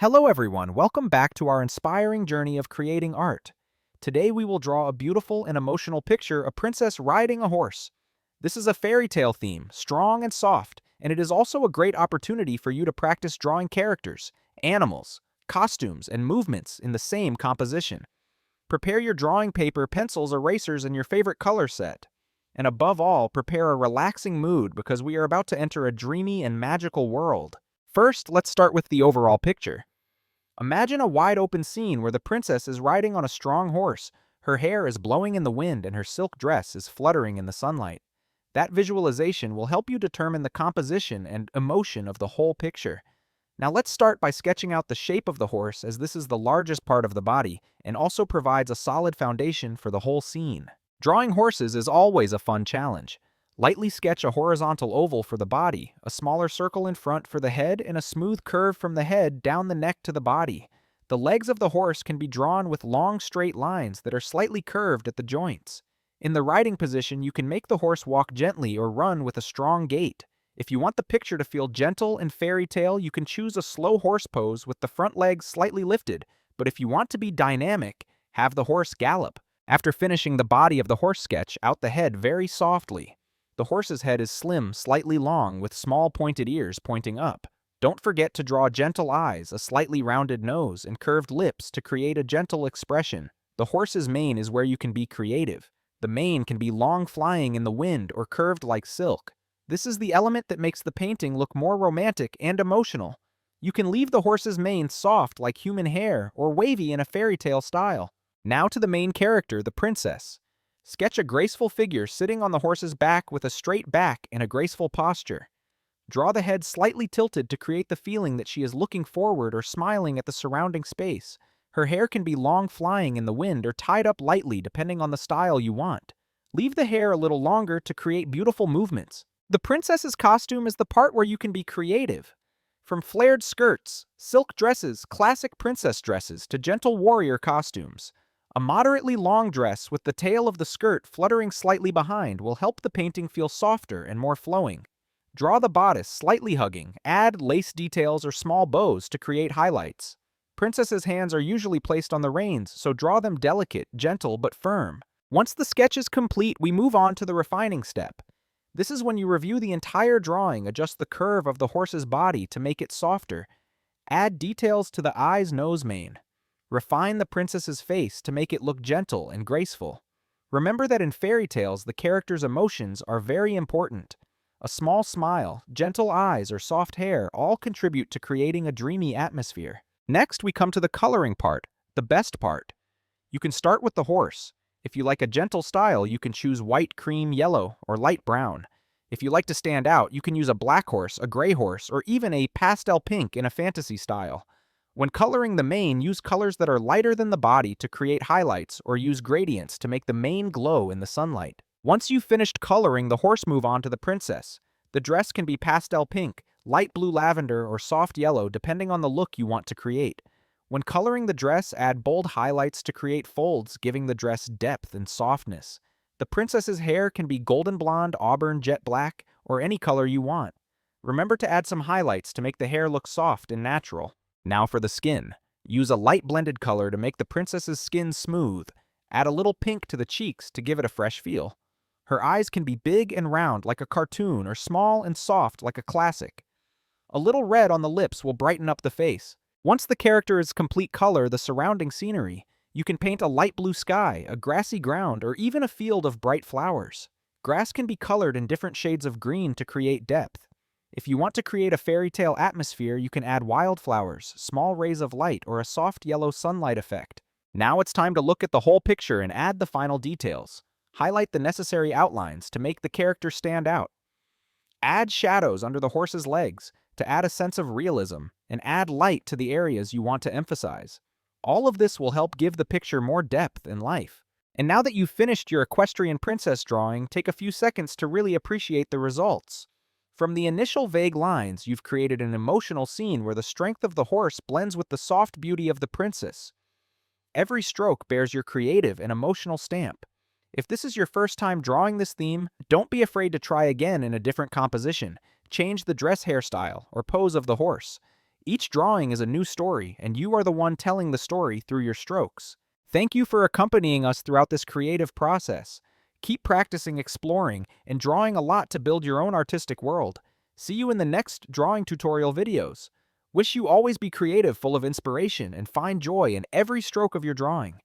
Hello everyone, welcome back to our inspiring journey of creating art. Today we will draw a beautiful and emotional picture, a princess riding a horse. This is a fairy tale theme, strong and soft, and it is also a great opportunity for you to practice drawing characters, animals, costumes, and movements in the same composition. Prepare your drawing paper, pencils, erasers, and your favorite color set. And above all, prepare a relaxing mood because we are about to enter a dreamy and magical world. First, let's start with the overall picture. Imagine a wide-open scene where the princess is riding on a strong horse, her hair is blowing in the wind, and her silk dress is fluttering in the sunlight. That visualization will help you determine the composition and emotion of the whole picture. Now let's start by sketching out the shape of the horse, as this is the largest part of the body and also provides a solid foundation for the whole scene. Drawing horses is always a fun challenge. Lightly sketch a horizontal oval for the body, a smaller circle in front for the head, and a smooth curve from the head down the neck to the body. The legs of the horse can be drawn with long straight lines that are slightly curved at the joints. In the riding position, you can make the horse walk gently or run with a strong gait. If you want the picture to feel gentle and fairy tale, you can choose a slow horse pose with the front legs slightly lifted, but if you want to be dynamic, have the horse gallop. After finishing the body of the horse, sketch out the head very softly. The horse's head is slim, slightly long, with small pointed ears pointing up. Don't forget to draw gentle eyes, a slightly rounded nose, and curved lips to create a gentle expression. The horse's mane is where you can be creative. The mane can be long, flying in the wind, or curved like silk. This is the element that makes the painting look more romantic and emotional. You can leave the horse's mane soft like human hair or wavy in a fairy tale style. Now to the main character, the princess. Sketch a graceful figure sitting on the horse's back with a straight back and a graceful posture. Draw the head slightly tilted to create the feeling that she is looking forward or smiling at the surrounding space. Her hair can be long, flying in the wind, or tied up lightly depending on the style you want. Leave the hair a little longer to create beautiful movements. The princess's costume is the part where you can be creative. From flared skirts, silk dresses, classic princess dresses, to gentle warrior costumes. A moderately long dress with the tail of the skirt fluttering slightly behind will help the painting feel softer and more flowing. Draw the bodice slightly hugging, add lace details or small bows to create highlights. Princess's hands are usually placed on the reins, so draw them delicate, gentle, but firm. Once the sketch is complete, we move on to the refining step. This is when you review the entire drawing, adjust the curve of the horse's body to make it softer. Add details to the eyes, nose, mane. Refine the princess's face to make it look gentle and graceful. Remember that in fairy tales, the character's emotions are very important. A small smile, gentle eyes, or soft hair all contribute to creating a dreamy atmosphere. Next, we come to the coloring part, the best part. You can start with the horse. If you like a gentle style, you can choose white, cream, yellow, or light brown. If you like to stand out, you can use a black horse, a gray horse, or even a pastel pink in a fantasy style. When coloring the mane, use colors that are lighter than the body to create highlights, or use gradients to make the mane glow in the sunlight. Once you've finished coloring the horse, move on to the princess. The dress can be pastel pink, light blue lavender, or soft yellow depending on the look you want to create. When coloring the dress, add bold highlights to create folds, giving the dress depth and softness. The princess's hair can be golden blonde, auburn, jet black, or any color you want. Remember to add some highlights to make the hair look soft and natural. Now for the skin. Use a light blended color to make the princess's skin smooth. Add a little pink to the cheeks to give it a fresh feel. Her eyes can be big and round like a cartoon, or small and soft like a classic. A little red on the lips will brighten up the face. Once the character is complete color, the surrounding scenery, you can paint a light blue sky, a grassy ground, or even a field of bright flowers. Grass can be colored in different shades of green to create depth. If you want to create a fairy tale atmosphere, you can add wildflowers, small rays of light, or a soft yellow sunlight effect. Now it's time to look at the whole picture and add the final details. Highlight the necessary outlines to make the character stand out. Add shadows under the horse's legs to add a sense of realism, and add light to the areas you want to emphasize. All of this will help give the picture more depth and life. And now that you've finished your equestrian princess drawing, take a few seconds to really appreciate the results. From the initial vague lines, you've created an emotional scene where the strength of the horse blends with the soft beauty of the princess. Every stroke bears your creative and emotional stamp. If this is your first time drawing this theme, don't be afraid to try again in a different composition. Change the dress hairstyle or pose of the horse. Each drawing is a new story, and you are the one telling the story through your strokes. Thank you for accompanying us throughout this creative process. Keep practicing exploring and drawing a lot to build your own artistic world. See you in the next drawing tutorial videos. Wish you always be creative, full of inspiration, and find joy in every stroke of your drawing.